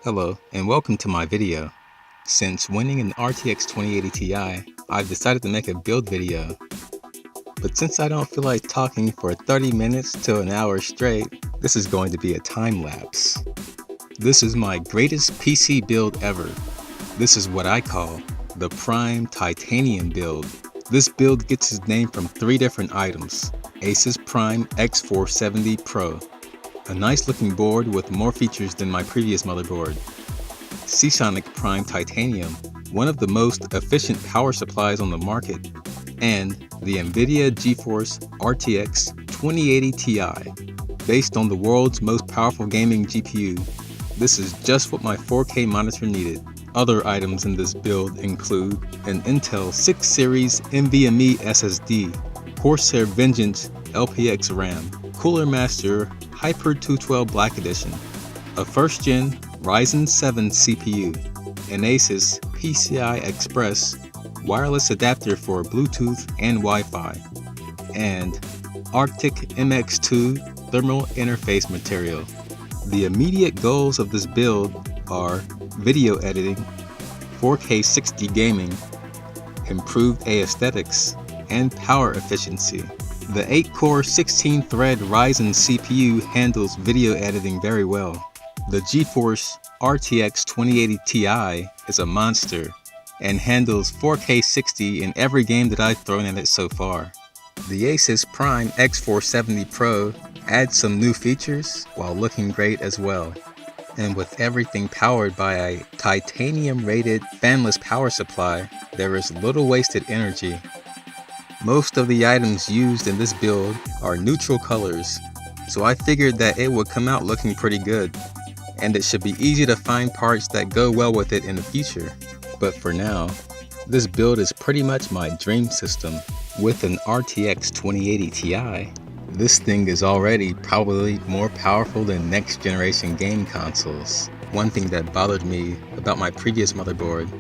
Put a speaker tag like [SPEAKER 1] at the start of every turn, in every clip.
[SPEAKER 1] Hello and welcome to my video. Since winning an RTX 2080 Ti, I've decided to make a build video. But since I don't feel like talking for 30 minutes to an hour straight, this is going to be a time lapse. This is my greatest PC build ever. This is what I call the Prime Titanium build. This build gets its name from 3 different items: ASUS Prime X470 Pro, a nice looking board with more features than my previous motherboard; Seasonic Prime Titanium, one of the most efficient power supplies on the market; and the NVIDIA GeForce RTX 2080 Ti, based on the world's most powerful gaming GPU. This is just what my 4K monitor needed. Other items in this build include an Intel 6 Series NVMe SSD, Corsair Vengeance LPX RAM, Cooler Master Hyper 212 Black Edition, a 1st Gen Ryzen 7 CPU, an ASUS PCI Express wireless adapter for Bluetooth and Wi-Fi, and Arctic MX2 thermal interface material. The immediate goals of this build are video editing, 4K 60 gaming, improved aesthetics, and power efficiency. The 8-core 16-thread Ryzen CPU handles video editing very well. The GeForce RTX 2080 Ti is a monster and handles 4K 60 in every game that I've thrown at it so far. The ASUS Prime X470 Pro adds some new features while looking great as well. And with everything powered by a titanium-rated fanless power supply, there is little wasted energy. Most of the items used in this build are neutral colors, so I figured that it would come out looking pretty good, and it should be easy to find parts that go well with it in the future. But for now, this build is pretty much my dream system. With an RTX 2080 Ti, this thing is already probably more powerful than next generation game consoles. One thing that bothered me about my previous motherboard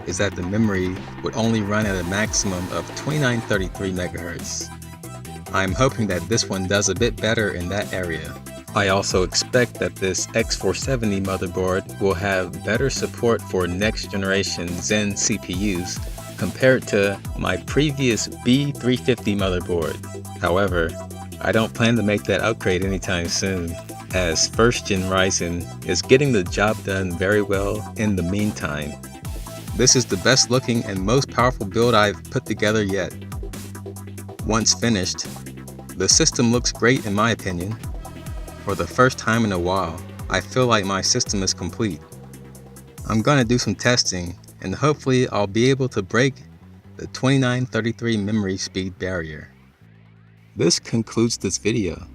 [SPEAKER 1] is that the memory would only run at a maximum of 2933 MHz. I'm hoping that this one does a bit better in that area. I also expect that this X470 motherboard will have better support for next generation Zen CPUs compared to my previous B350 motherboard. However, I don't plan to make that upgrade anytime soon, as 1st Gen Ryzen is getting the job done very well in the meantime. This is the best looking and most powerful build I've put together yet. Once finished, the system looks great in my opinion. For the first time in a while, I feel like my system is complete. I'm gonna do some testing and hopefully I'll be able to break the 2933 memory speed barrier. This concludes this video.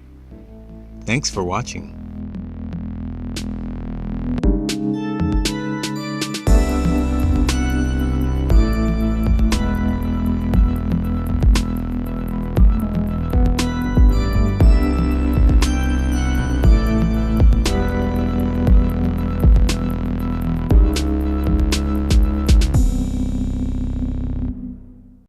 [SPEAKER 1] Thanks for watching.